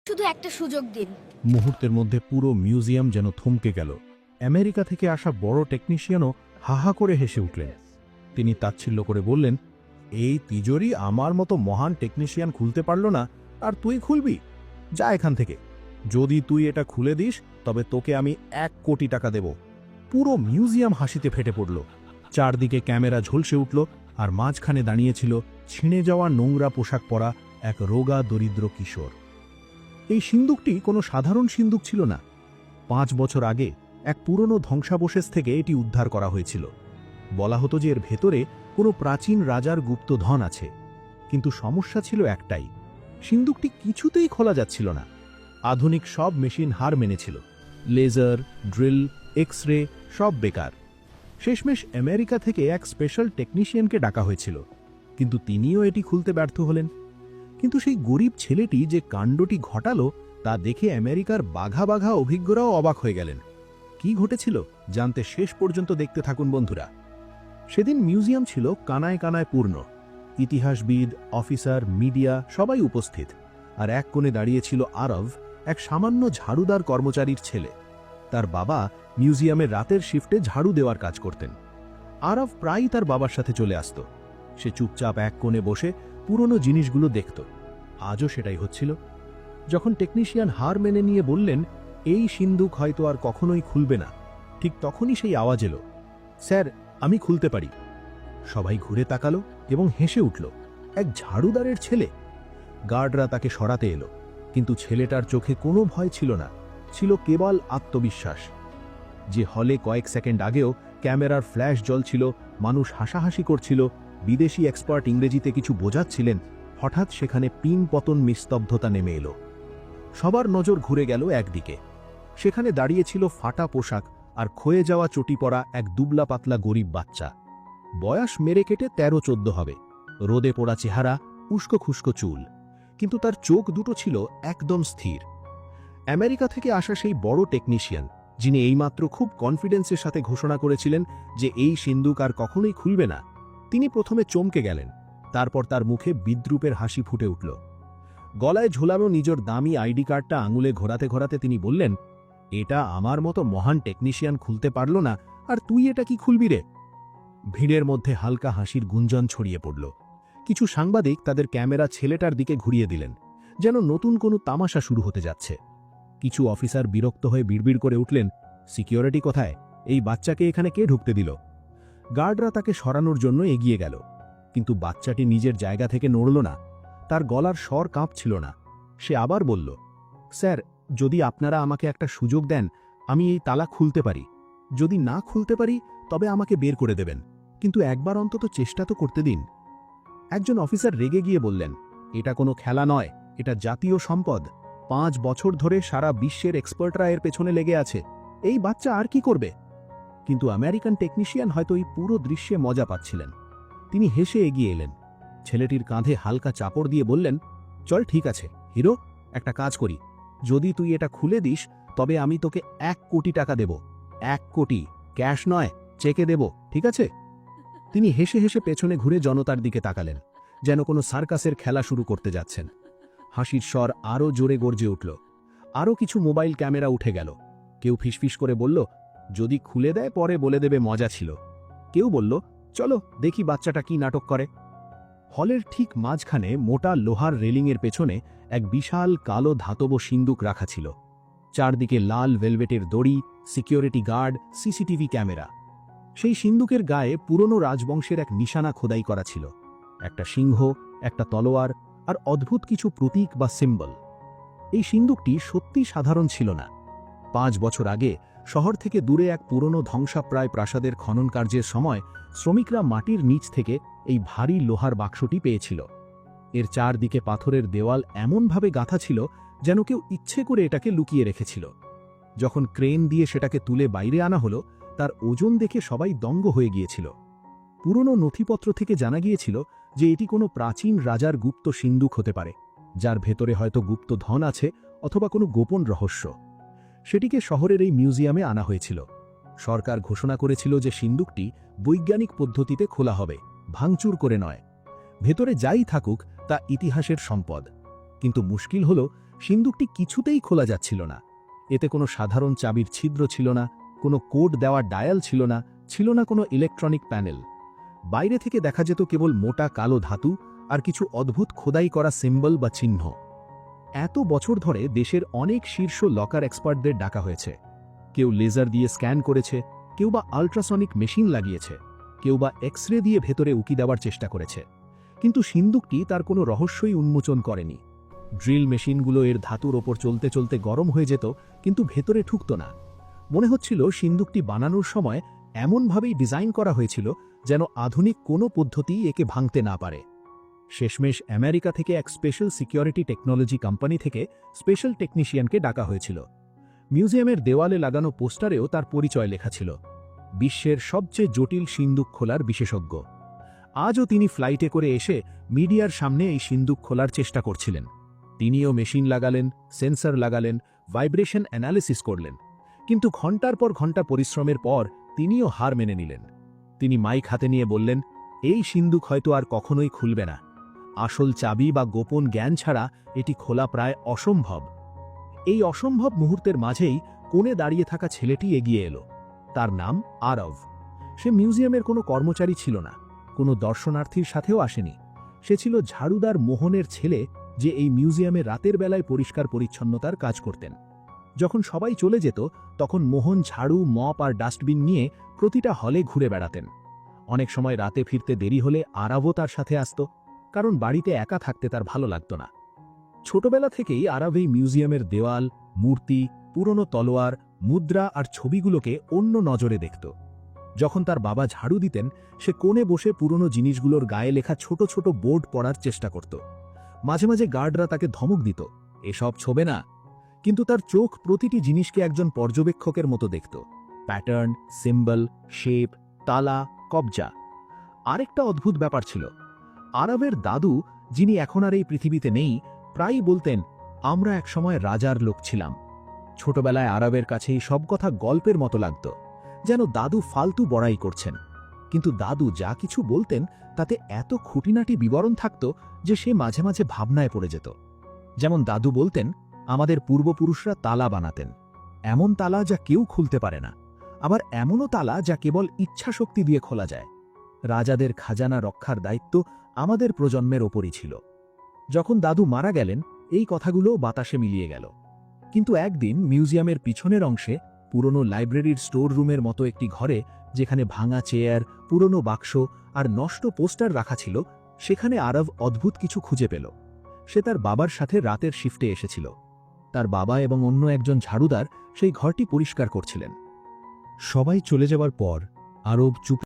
শুধু একটা সুযোগ দিন। মুহূর্তের মধ্যে পুরো মিউজিয়াম যেন থমকে গেল। আমেরিকা থেকে আসা বড় টেকনিশিয়ানও হাহা করে হেসে উঠলেন। তিনি তাচ্ছিল্য করে বললেন, এই তিজোরি আমার মতো মহান টেকনিশিয়ান খুলতে পারল না, আর তুই খুলবি? যা এখান থেকে। যদি তুই এটা খুলে দিস তবে তোকে আমি 1 কোটি টাকা দেব। পুরো মিউজিয়াম হাসিতে ফেটে পড়ল। চারদিকে ক্যামেরা ঝলসে উঠল, আর মাঝখানে দাঁড়িয়েছিল ছিঁড়ে যাওয়া নোংরা পোশাক পরা এক রোগা দরিদ্র কিশোর। এই সিন্দুকটি কোনো সাধারণ সিন্দুক ছিল না। 5 বছর আগে এক পুরনো ধ্বংসাবশেষ থেকে এটি উদ্ধার করা হয়েছিল। বলা হতো যে এর ভেতরে কোনো প্রাচীন রাজার গুপ্তধন আছে। কিন্তু সমস্যা ছিল একটাই, সিন্দুকটি কিছুতেই খোলা যাচ্ছিল না। আধুনিক সব মেশিন হার মেনেছিল। লেজার, ড্রিল, এক্স-রে সব বেকার। শেষমেশ আমেরিকা থেকে এক স্পেশাল টেকনিশিয়ানকে ডাকা হয়েছিল, কিন্তু তিনিও এটি খুলতে ব্যর্থ হলেন। কিন্তু সেই গরিব ছেলেটি যে কাণ্ডটি ঘটালো তা দেখে আমেরিকার বাঘা বাঘা অভিজ্ঞরাও অবাক হয়ে গেলেন। কি ঘটেছিল জানতে শেষ পর্যন্ত দেখতে থাকুন বন্ধুরা। সেদিন মিউজিয়াম ছিল কানায় কানায় পূর্ণ। ইতিহাসবিদ, অফিসার, মিডিয়া সবাই উপস্থিত। আর এক কোণে দাঁড়িয়েছিল আরব, এক সামান্য ঝাড়ুদার কর্মচারীর ছেলে। তার বাবা মিউজিয়ামের রাতের শিফটে ঝাড়ু দেওয়ার কাজ করতেন। আরব প্রায়ই তার বাবার সাথে চলে আসত। সে চুপচাপ এক কোণে বসে পুরনো জিনিসগুলো দেখত। আজও সেটাই হচ্ছিল। যখন টেকনিশিয়ান হার মেনে নিয়ে বললেন, এই সিন্দুক হয়তো আর কখনোই খুলবে না, ঠিক তখনই সেই আওয়াজ এলো, স্যার, আমি খুলতে পারি। সবাই ঘুরে তাকালো এবং হেসে উঠল। এক ঝাড়ুদারের ছেলে। গার্ডরা তাকে সরাতে এলো, কিন্তু ছেলেটার চোখে কোনো ভয় ছিল না, ছিল কেবল আত্মবিশ্বাস। যে হলে কয়েক সেকেন্ড আগেও ক্যামেরার ফ্ল্যাশ জ্বলছিল, মানুষ হাসাহাসি করছিল, বিদেশি এক্সপার্ট ইংরেজিতে কিছু বোঝাচ্ছিলেন, হঠাৎ সেখানে পিন পতন নিস্তব্ধতা নেমে এলো। সবার নজর ঘুরে গেল একদিকে। সেখানে দাঁড়িয়েছিল ফাটা পোশাক আর ক্ষয়ে যাওয়া চটি পরা এক দুবলা পাতলা গরিব বাচ্চা। বয়স মেরে কেটে 13-14 হবে। রোদে পোড়া চেহারা, উস্কো খুস্কো চুল, কিন্তু তার চোখ দুটো ছিল একদম স্থির। আমেরিকা থেকে আসা সেই বড় টেকনিশিয়ান, যিনি এইমাত্র খুব কনফিডেন্সের সাথে ঘোষণা করেছিলেন যে এই সিন্দুক আর কখনোই খুলবে না, তিনি প্রথমে চমকে গেলেন। তারপর তার মুখে বিদ্রূপের হাসি ফুটে উঠল। গলায় ঝোলানো নিজের দামি আইডি কার্ডটা আঙুলে ঘোরাতে ঘোরাতে তিনি বললেন, এটা আমার মতো মহান টেকনিশিয়ান খুলতে পারল না, আর তুই এটা কি খুলবি রে? ভিড়ের মধ্যে হালকা হাসির গুঞ্জন ছড়িয়ে পড়ল। কিছু সাংবাদিক তাদের ক্যামেরা ছেলেটার দিকে ঘুরিয়ে দিলেন, যেন নতুন কোনো তামাশা শুরু হতে যাচ্ছে। কিছু অফিসার বিরক্ত হয়ে বিড়বিড় করে উঠলেন, সিকিউরিটি কোথায়? এই বাচ্চাকে এখানে কে ঢুকতে দিল? গার্ডরা তাকে সরানোর জন্য এগিয়ে গেল, কিন্তু বাচ্চাটি নিজের জায়গা থেকে নড়ল না। তার গলার স্বর কাঁপছিল না। সে আবার বলল, স্যার, যদি আপনারা আমাকে একটা সুযোগ দেন, আমি এই তালা খুলতে পারি। যদি না খুলতে পারি তবে আমাকে বের করে দেবেন, কিন্তু একবার অন্তত চেষ্টা তো করতে দিন। একজন অফিসার রেগে গিয়ে বললেন, এটা কোনো খেলা নয়, এটা জাতীয় সম্পদ। 5 বছর ধরে সারা বিশ্বের এক্সপার্টরা এর পেছনে লেগে আছে। এই বাচ্চা আর কি করবে? কিন্তু আমেরিকান টেকনিশিয়ান হয়তো এই পুরো দৃশ্যে মজা পাচ্ছিলেন। তিনি হেসে এগিয়ে এলেন, ছেলেটির কাঁধে হালকা চাপড় দিয়ে বললেন, চল ঠিক আছে হিরো, একটা কাজ করি। যদি তুই এটা খুলে দিস তবে আমি তোকে 1 কোটি টাকা দেব। 1 কোটি, ক্যাশ নয়, চেকে দেব, ঠিক আছে? তিনি হেসে হেসে পেছনে ঘুরে জনতার দিকে তাকালেন, যেন কোনো সার্কাসের খেলা শুরু করতে যাচ্ছেন। হাসির স্বর আরও জোরে গর্জে উঠল। আরও কিছু মোবাইল ক্যামেরা উঠে গেল। কেউ ফিসফিস করে বলল, যদি খুলে দেয় পরে বলে দেবে মজা ছিল। কেউ বলল, চলো দেখি বাচ্চাটা কি নাটক করে। হলের ঠিক মাঝখানে মোটা লোহার রেলিংয়ের পেছনে এক বিশাল কালো ধাতব সিন্দুক রাখা ছিল। চারদিকে লাল ভেলভেটের দড়ি, সিকিউরিটি গার্ড, সিসিটিভি ক্যামেরা। সেই সিন্দুকের গায়ে পুরনো রাজবংশের এক নিশানা খোদাই করা ছিল, একটা সিংহ, একটা তলোয়ার আর অদ্ভুত কিছু প্রতীক বা সিম্বল। এই সিন্দুকটি সত্যি সাধারণ ছিল না। 5 বছর আগে শহর থেকে দূরে এক পুরনো ধ্বংসাপ্রায় প্রাসাদের খনন কার্যের সময় শ্রমিকরা মাটির নিচ থেকে এই ভারী লোহার বাক্সটি পেয়েছিল। এর চারদিকে পাথরের দেওয়াল এমনভাবে গাঁথা ছিল যেন কেউ ইচ্ছে করে এটাকে লুকিয়ে রেখেছিল। যখন ক্রেন দিয়ে সেটাকে তুলে বাইরে আনা হলো, তার ওজন দেখে সবাই দঙ্গ হয়ে গিয়েছিল। পুরনো নথিপত্র থেকে জানা গিয়েছিল যে এটি কোনো প্রাচীন রাজার গুপ্ত সিন্দুক হতে পারে, যার ভেতরে হয়তো গুপ্ত ধন আছে অথবা কোনো গোপন রহস্য। সেটিকে শহরের এই মিউজিয়ামে আনা হয়েছিল। সরকার ঘোষণা করেছিল যে সিন্দুকটি বৈজ্ঞানিক পদ্ধতিতে খোলা হবে, ভাঙচুর করে নয়। ভেতরে যাই থাকুক তা ইতিহাসের সম্পদ। কিন্তু মুশকিল হল, সিন্দুকটি কিছুতেই খোলা যাচ্ছিল না। এতে কোনো সাধারণ চাবির ছিদ্র ছিল না, কোনো কোড দেওয়া ডায়াল ছিল না কোনো ইলেকট্রনিক প্যানেল। বাইরে থেকে দেখা যেত কেবল মোটা কালো ধাতু আর কিছু অদ্ভুত খোদাই করা সিম্বল বা চিহ্ন। এত বছর ধরে দেশের অনেক শীর্ষ লকার এক্সপার্টদের ডাকা হয়েছে। কেউ লেজার দিয়ে স্ক্যান করেছে, কেউ বা আল্ট্রাসনিক মেশিন লাগিয়েছে, কেউ বা এক্স-রে দিয়ে ভেতরে উকি দেওয়ার চেষ্টা করেছে। কিন্তু সিন্দুকটি তার কোনো রহস্যই উন্মোচন করেনি। ড্রিল মেশিনগুলো এর ধাতুর ওপর চলতে চলতে গরম হয়ে যেত, কিন্তু ভেতরে ঠুকত না। মনে হচ্ছিল সিন্দুকটি বানানোর সময় এমনভাবেই ডিজাইন করা হয়েছিল যেন আধুনিক কোনো পদ্ধতি একে ভাঙতে না পারে। শেষমেশ আমেরিকা থেকে এক স্পেশাল সিকিউরিটি টেকনোলজি কোম্পানি থেকে স্পেশাল টেকনিশিয়ানকে ডাকা হয়েছিল। মিউজিয়ামের দেওয়ালে লাগানো পোস্টারেও তার পরিচয় লেখা ছিল, বিশ্বের সবচেয়ে জটিল সিন্দুক খোলার বিশেষজ্ঞ। আজও তিনি ফ্লাইটে করে এসে মিডিয়ার সামনে এই সিন্দুক খোলার চেষ্টা করছিলেন। তিনিও মেশিন লাগালেন, সেন্সর লাগালেন, ভাইব্রেশন অ্যানালিসিস করলেন, কিন্তু ঘণ্টার পর ঘণ্টা পরিশ্রমের পর তিনিও হার মেনে নিলেন। তিনি মাইক হাতে নিয়ে বললেন, এই সিন্দুক হয়তো আর কখনোই খুলবে না। আসল চাবি বা গোপন জ্ঞান ছাড়া এটি খোলা প্রায় অসম্ভব। এই অসম্ভব মুহূর্তের মাঝেই কোণে দাঁড়িয়ে থাকা ছেলেটি এগিয়ে এলো। তার নাম আরব। সে মিউজিয়ামের কোনো কর্মচারী ছিল না, কোনো দর্শনার্থীর সাথেও আসেনি। সে ছিল ঝাড়ুদার মোহনের ছেলে, যে এই মিউজিয়ামে রাতের বেলায় পরিষ্কার পরিচ্ছন্নতার কাজ করতেন। যখন সবাই চলে যেত তখন মোহন ঝাড়ু, মপ আর ডাস্টবিন নিয়ে প্রতিটা হলে ঘুরে বেড়াতেন। অনেক সময় রাতে ফিরতে দেরি হলে আরবও তার সাথে আসত, কারণ বাড়িতে একা থাকতে তার ভালো লাগত না। ছোটবেলা থেকেই আরব এই মিউজিয়ামের দেওয়াল, মূর্তি, পুরনো তলোয়ার, মুদ্রা আর ছবিগুলোকে অন্য নজরে দেখত। যখন তার বাবা ঝাড়ু দিতেন, সে কোণে বসে পুরনো জিনিসগুলোর গায়ে লেখা ছোট ছোট বোর্ড পড়ার চেষ্টা করত। মাঝে মাঝে গার্ডরা তাকে ধমক দিত, এসব ছোবে না। কিন্তু তার চোখ প্রতিটি জিনিসকে একজন পর্যবেক্ষকের মতো দেখত। প্যাটার্ন, সিম্বল, শেপ, তালা, কবজা। আরেকটা অদ্ভুত ব্যাপার ছিল, আরবের দাদু, যিনি এখন আর এই পৃথিবীতে নেই, প্রায়ই বলতেন, আমরা একসময় রাজার লোক ছিলাম। ছোটবেলায় আরবের কাছেই সব কথা গল্পের মতো লাগত, যেন দাদু ফালতু বড়াই করছেন। কিন্তু দাদু যা কিছু বলতেন তাতে এত খুঁটিনাটি বিবরণ থাকত যে সে মাঝে মাঝে ভাবনায় পড়ে যেত। যেমন দাদু বলতেন, আমাদের পূর্বপুরুষরা তালা বানাতেন, এমন তালা যা কেউ খুলতে পারে না, আবার এমনও তালা যা কেবল ইচ্ছাশক্তি দিয়ে খোলা যায়। রাজাদের খাজানা রক্ষার দায়িত্ব আমাদের প্রজন্মের ওপরই ছিল। যখন দাদু মারা গেলেন, এই কথাগুলো বাতাসে মিলিয়ে গেল। কিন্তু একদিন মিউজিয়ামের পিছনের অংশে, পুরনো লাইব্রেরির স্টোর রুমের মতো একটি ঘরে, যেখানে ভাঙা চেয়ার, পুরনো বাক্স আর নষ্ট পোস্টার রাখা ছিল, সেখানে আরব অদ্ভুত কিছু খুঁজে পেল। সে তার বাবার সাথে রাতের শিফটে এসেছিল। তার বাবা এবং অন্য একজন ঝাড়ুদার সেই ঘরটি পরিষ্কার করছিলেন। সবাই চলে যাওয়ার পর আরব চুপ